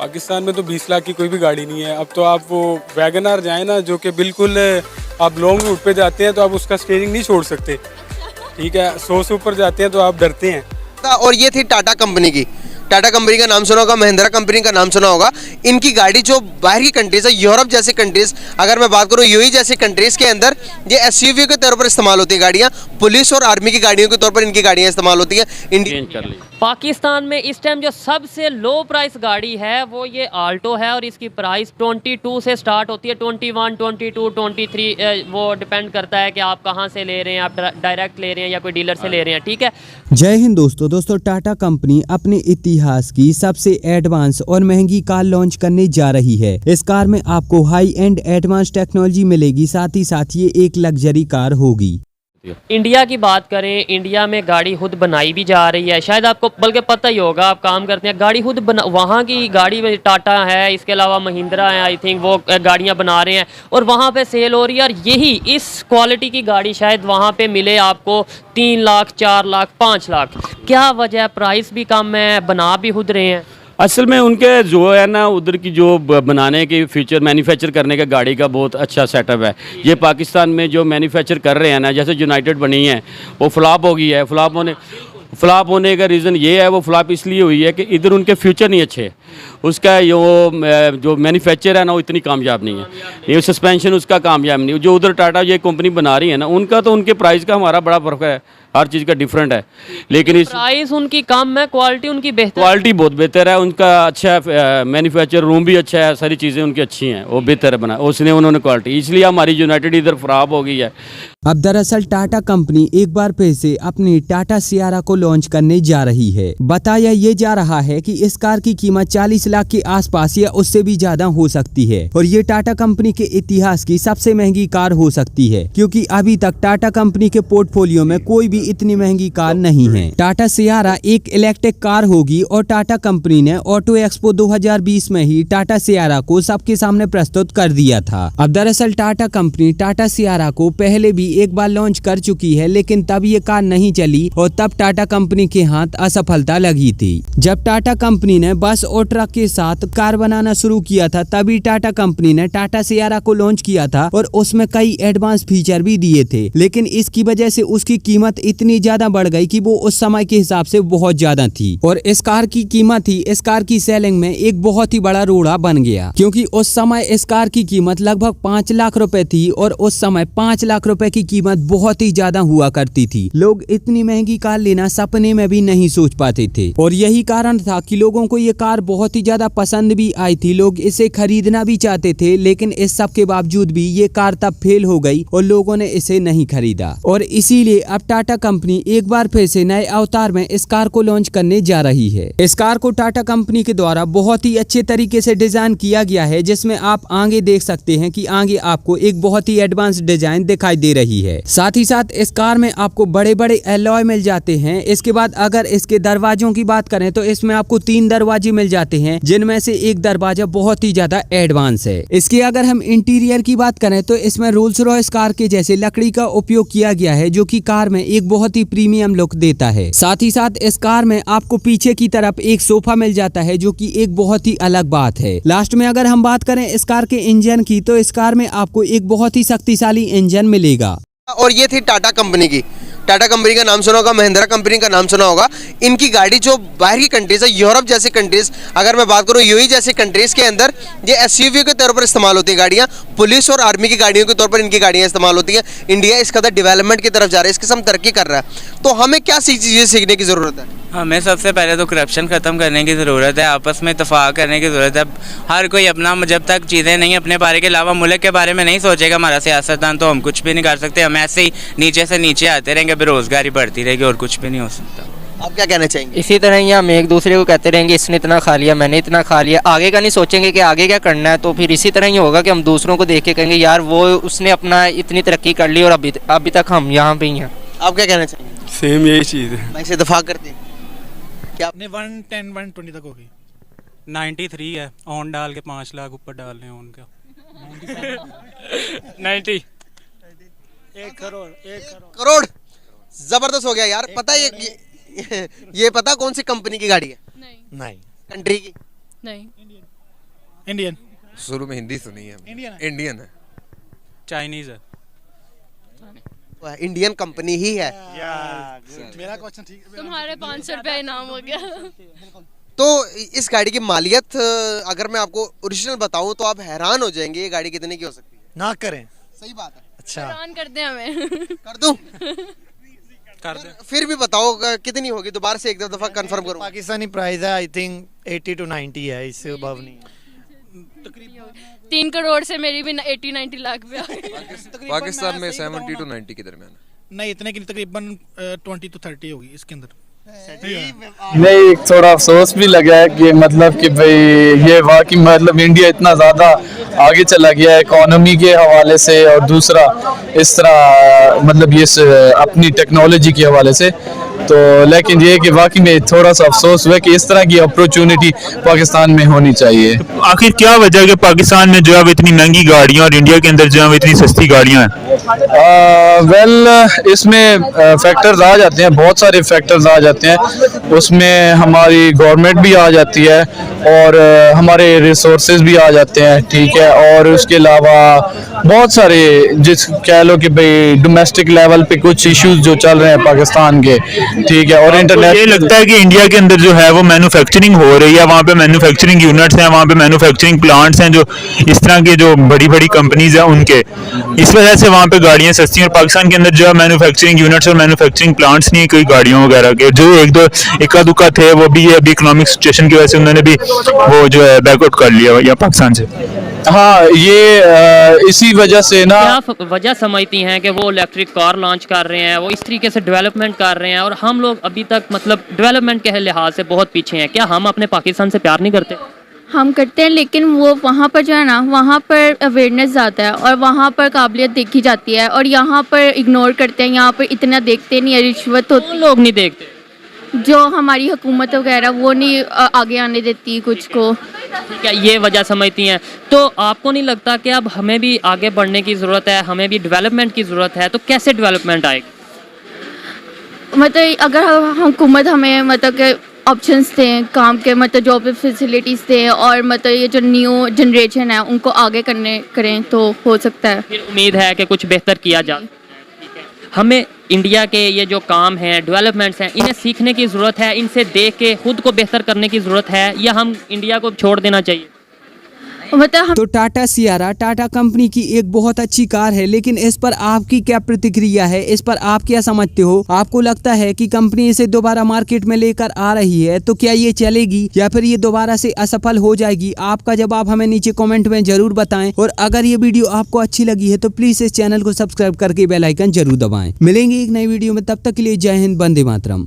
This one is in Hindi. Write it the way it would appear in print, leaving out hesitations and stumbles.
पाकिस्तान में तो 20 लाख की कोई भी गाड़ी नहीं है। अब तो आप वो वैगनआर जाए ना, जो कि बिल्कुल आप लॉन्ग रूट पे जाते हैं तो आप उसका स्टीयरिंग नहीं छोड़ सकते, ठीक है। 100 से ऊपर जाते हैं तो आप डरते हैं। और ये थी टाटा कंपनी की। टाटा कंपनी का नाम सुना होगा, महिंद्रा कंपनी का नाम सुना होगा। इनकी गाड़ी जो बाहर की कंट्रीज है, यूरोप जैसी कंट्रीज, अगर मैं बात करूँ यूएई जैसी कंट्रीज के अंदर, ये एसयूवी के तौर पर इस्तेमाल होती है गाड़ियाँ। पुलिस और आर्मी की गाड़ियों के तौर पर इनकी गाड़ियाँ इस्तेमाल होती हैं। इंडियन पाकिस्तान में इस टाइम जो सबसे लो प्राइस गाड़ी है वो ये आल्टो है, और इसकी प्राइस 22 से स्टार्ट होती है। 21, 22, 23 वो डिपेंड करता है कि आप कहाँ से ले रहे हैं, आप डायरेक्ट ले रहे हैं या कोई डीलर से ले रहे हैं, ठीक है। जय हिंद दोस्तों, टाटा कंपनी अपने इतिहास की सबसे एडवांस और महंगी कार लॉन्च करने जा रही है। इस कार में आपको हाई एंड एडवांस टेक्नोलॉजी मिलेगी, साथ ही साथ ये एक लग्जरी कार होगी। इंडिया की बात करें, इंडिया में गाड़ी खुद बनाई भी जा रही है। शायद आपको बल्कि पता ही होगा, आप काम करते हैं, गाड़ी खुद बना, वहाँ की गाड़ी में टाटा है, इसके अलावा महिंद्रा है, आई थिंक वो गाड़ियाँ बना रहे हैं और वहाँ पे सेल हो रही है। और यही इस क्वालिटी की गाड़ी शायद वहाँ पे मिले आपको 3 लाख, 4 लाख, 5 लाख। क्या वजह? प्राइस भी कम है, बना भी खुद रहे हैं। असल में उनके जो है ना, उधर की जो बनाने की फीचर, मैन्युफैक्चर करने का गाड़ी का बहुत अच्छा सेटअप है। ये पाकिस्तान में जो मैन्युफैक्चर कर रहे हैं ना, जैसे यूनाइटेड बनी है, वो फ्लॉप हो गई है। फ्लॉप होने का रीज़न ये है, वो फ्लॉप इसलिए हुई है कि इधर उनके फ्यूचर नहीं अच्छे। उसका जो मैन्युफैक्चर है ना, वो इतनी कामयाब नहीं है। ये सस्पेंशन उसका कामयाब नहीं। जो उधर टाटा ये कंपनी बना रही है ना, उनका तो उनके प्राइस का हमारा बड़ा फ़र्क है, हर चीज़ का डिफरेंट है। लेकिन इस प्राइस उनकी कम है, क्वालिटी उनकी बेहतर, क्वालिटी बहुत बेहतर है। उनका अच्छा है, मैन्युफैक्चर रूम भी अच्छा है, सारी चीज़ें उनकी अच्छी हैं, वो बेहतर है बना उसने उन्होंने क्वालिटी, इसलिए हमारी यूनाइटेड इधर ख़राब हो गई है। अब दरअसल टाटा कंपनी एक बार फिर से अपनी टाटा सियारा को लॉन्च करने जा रही है। बताया ये जा रहा है कि इस कार की कीमत 40 लाख के आसपास या उससे भी ज्यादा हो सकती है, और ये टाटा कंपनी के इतिहास की सबसे महंगी कार हो सकती है, क्योंकि अभी तक टाटा कंपनी के पोर्टफोलियो में कोई भी इतनी महंगी कार नहीं है। टाटा सियारा एक इलेक्ट्रिक कार होगी, और टाटा कंपनी ने ऑटो एक्सपो 2020 में ही टाटा सियारा को सबके सामने प्रस्तुत कर दिया था। अब दरअसल टाटा कंपनी टाटा सियारा को पहले भी एक बार लॉन्च कर चुकी है, लेकिन तब ये कार नहीं चली और तब टाटा कंपनी के हाथ असफलता लगी थी। जब टाटा कंपनी ने बस और ट्रक के साथ कार बनाना शुरू किया था, तभी टाटा कंपनी ने टाटा सियारा को लॉन्च किया था, और उसमें कई एडवांस फीचर भी दिए थे। लेकिन इसकी वजह से उसकी कीमत इतनी ज्यादा बढ़ गई कि वो उस समय के हिसाब से बहुत ज्यादा थी, और इस कार की कीमत ही इस कार की सेलिंग में एक बहुत ही बड़ा रोड़ा बन गया, क्योंकि उस समय इस कार की कीमत लगभग 5 लाख रुपए थी, और उस समय 5 लाख रुपए की कीमत बहुत ही ज्यादा हुआ करती थी। लोग इतनी महंगी कार लेना सपने में भी नहीं सोच पाते थे, और यही कारण था कि लोगों को ये कार बहुत ही ज्यादा पसंद भी आई थी। लोग इसे खरीदना भी चाहते थे, लेकिन इस सब के बावजूद भी ये कार तब फेल हो गई और लोगों ने इसे नहीं खरीदा। और इसीलिए अब टाटा कंपनी एक बार फिर से नए अवतार में इस कार को लॉन्च करने जा रही है। इस कार को टाटा कंपनी के द्वारा बहुत ही अच्छे तरीके से डिजाइन किया गया है, जिसमें आप आगे देख सकते हैं कि आगे आपको एक बहुत ही एडवांस डिजाइन दिखाई दे रही है। साथ ही साथ इस कार में आपको बड़े बड़े एलॉय मिल जाते हैं। इसके बाद अगर इसके दरवाजों की बात करें तो इसमें आपको 3 दरवाजे मिल जाते हैं, जिनमें से एक दरवाजा बहुत ही ज्यादा एडवांस है। इसके अगर हम इंटीरियर की बात करें तो इसमें रोल्स रॉयस कार के जैसे लकड़ी का उपयोग किया गया है, जो कि कार में एक बहुत ही प्रीमियम लुक देता है। साथ ही साथ इस कार में आपको पीछे की तरफ एक सोफा मिल जाता है, जो कि एक बहुत ही अलग बात है। लास्ट में अगर हम बात करें इस कार के इंजन की, तो इस कार में आपको एक बहुत ही शक्तिशाली इंजन मिलेगा। और ये थी टाटा कंपनी की। टाटा कंपनी का नाम सुना होगा, महिंद्रा कंपनी का नाम सुना होगा। इनकी गाड़ी जो बाहर की कंट्रीज है, यूरोप जैसी कंट्रीज, अगर मैं बात करूँ यूएई जैसी कंट्रीज के अंदर, ये एसयूवी के तौर पर इस्तेमाल होती है गाड़ियाँ। पुलिस और आर्मी की गाड़ियों के तौर पर इनकी गाड़ियाँ इस्तेमाल होती हैं। इंडिया इस कदर डेवलपमेंट की तरफ जा रहा है, इस किस्म तरक्की कर रहा है, तो हमें क्या चीज़ें सीखने की ज़रूरत है? हमें सबसे पहले तो करप्शन ख़त्म करने की ज़रूरत है, आपस में इत्तेफाक करने की ज़रूरत है। हर कोई अपना, जब तक चीज़ें नहीं अपने बारे के अलावा मुल्क के बारे में नहीं सोचेगा हमारा सियासतदान, तो हम कुछ भी नहीं कर सकते। हम ऐसे ही नीचे से नीचे आते रहेंगे, बेरोज़गारी बढ़ती रहेगी, और कुछ भी नहीं हो सकता। आप क्या कहना चाहेंगे? इसी तरह ही हम एक दूसरे को कहते रहेंगे इसने इतना खा लिया, मैंने इतना खा लिया, आगे का नहीं सोचेंगे कि आगे क्या करना है, तो फिर इसी तरह ही होगा कि हम दूसरों को देख के कहेंगे यार वो उसने अपना इतनी तरक्की कर ली और अभी तक हम यहाँ पे ही हैं। आप क्या कहना चाहेंगे? सेम यही चीज़ है। मैं इसे इत्तेफाक करते हैं क्या? आपने 110 120 तक होगी। 93 है, ऑन डाल के 5 लाख ऊपर डाल रहे हैं उनका। 90 1 करोड़ जबरदस्त हो गया यार। पता है ये पता कौन सी कंपनी की गाड़ी है? नहीं। कंट्री की? नहीं। इंडियन। शुरू में हिंदी सुनी है। इंडियन है। इंडियन है। चाइनीज है। इंडियन कंपनी ही है। मेरा क्वेश्चन ठीक है। तुम्हारे 500 रुपया इनाम हो गया। तो इस गाड़ी की मालियत अगर मैं आपको ओरिजिनल बताऊं तो आप हैरान हो जाएंगे, ये गाड़ी कितने की हो सकती है। ना करें। सही बात है। अच्छा। हैरान कर दे हमें। कर दूं? कर दे। फिर भी बताओ कितनी होगी, दोबारा से एक दफा कंफर्म करो। पाकिस्तानी प्राइस है आई थिंक 80 to 90 है, इससे अबव नहीं। 3 करोड़ से मेरी भी 80-90 लाख पे आ गई। पाकिस्तान में 70 to 90 के दरमियान। नहीं, इतने की तकरीबन 20 to 30 होगी इसके अंदर। नहीं, थोड़ा अफसोस भी लगा है कि मतलब कि भाई ये वाकई मतलब इंडिया इतना ज़्यादा आगे चला गया है इकोनॉमी के हवाले से, और दूसरा इस तरह मतलब ये अपनी टेक्नोलॉजी के हवाले से। तो लेकिन ये कि वाकई में थोड़ा सा अफसोस हुआ कि इस तरह की अपॉर्चुनिटी पाकिस्तान में होनी चाहिए। आखिर क्या वजह है कि पाकिस्तान में जो है इतनी महंगी गाड़ियाँ और इंडिया के अंदर जो है इतनी सस्ती गाड़ियाँ हैं? वेल इसमें फैक्टर्स आ जाते हैं, बहुत सारे फैक्टर्स आ जाते हैं। उसमें हमारी गवर्नमेंट भी आ जाती है और हमारे रिसोर्सेज भी आ जाते हैं, ठीक है। और उसके अलावा बहुत सारे जिस कह लो कि भाई डोमेस्टिक लेवल पे कुछ इश्यूज जो चल रहे हैं पाकिस्तान के, ठीक है। और इंटरनेट ये लगता है कि इंडिया के अंदर जो है वो मैन्युफैक्चरिंग हो रही है, वहाँ पे मैन्युफैक्चरिंग यूनिट्स हैं, वहाँ पे मैन्युफैक्चरिंग प्लांट्स हैं, जो इस तरह के जो बड़ी बड़ी कंपनीज हैं उनके, इस वजह से वहाँ पे गाड़ियाँ सस्ती हैं। और पाकिस्तान के अंदर जो है मैन्युफैक्चरिंग यूनिट्स और मैन्युफैक्चरिंग प्लांट्स नहीं है कोई गाड़ियों वगैरह के। जो एक दो इक्का दुक्का थे वो भी अभी इकोनॉमिक सिचुएशन की वजह से उन्होंने भी वो जो है बैकआउट कर लिया या पाकिस्तान से। हाँ, ये इसी वजह से ना क्या वजह समझती हैं कि वो इलेक्ट्रिक कार लॉन्च कर रहे हैं, वो इस तरीके से डेवलपमेंट कर रहे हैं, और हम लोग अभी तक मतलब डेवलपमेंट के लिहाज से बहुत पीछे हैं। क्या हम अपने पाकिस्तान से प्यार नहीं करते? हम करते हैं, लेकिन वो वहाँ पर जो है ना, वहाँ पर अवेयरनेस ज़्यादा है और वहाँ पर काबिलियत देखी जाती है, और यहाँ पर इग्नोर करते हैं। यहाँ पर इतना देखते नहीं है, रिश्वत होती, लोग नहीं देखते। जो हमारी हुकूमत वगैरह वो नहीं आगे आने देती कुछ को। ठीक है, ये वजह समझती हैं। तो आपको नहीं लगता कि अब हमें भी आगे बढ़ने की ज़रूरत है, हमें भी डेवलपमेंट की ज़रूरत है? तो कैसे डेवलपमेंट आएगी? मतलब अगर हुकूमत हमें मतलब के ऑप्शंस दें काम के, मतलब जॉब फैसिलिटीज़ दें, और मतलब ये जो न्यू जनरेशन है उनको आगे करें तो हो सकता है। फिर उम्मीद है कि कुछ बेहतर किया जा। हमें इंडिया के ये जो काम हैं, डेवलपमेंट्स हैं, इन्हें सीखने की ज़रूरत है, इनसे देख के खुद को बेहतर करने की ज़रूरत है, या हम इंडिया को छोड़ देना चाहिए? मतलब तो टाटा सियारा टाटा कंपनी की एक बहुत अच्छी कार है, लेकिन इस पर आपकी क्या प्रतिक्रिया है? इस पर आप क्या समझते हो? आपको लगता है कि कंपनी इसे दोबारा मार्केट में लेकर आ रही है तो क्या ये चलेगी या फिर ये दोबारा से असफल हो जाएगी? आपका जवाब हमें नीचे कमेंट में जरूर बताएं, और अगर ये वीडियो आपको अच्छी लगी है तो प्लीज इस चैनल को सब्सक्राइब करके बेल आइकन जरूर दबाएं। मिलेंगे एक नई वीडियो में, तब तक के लिए जय हिंद, वंदे मातरम।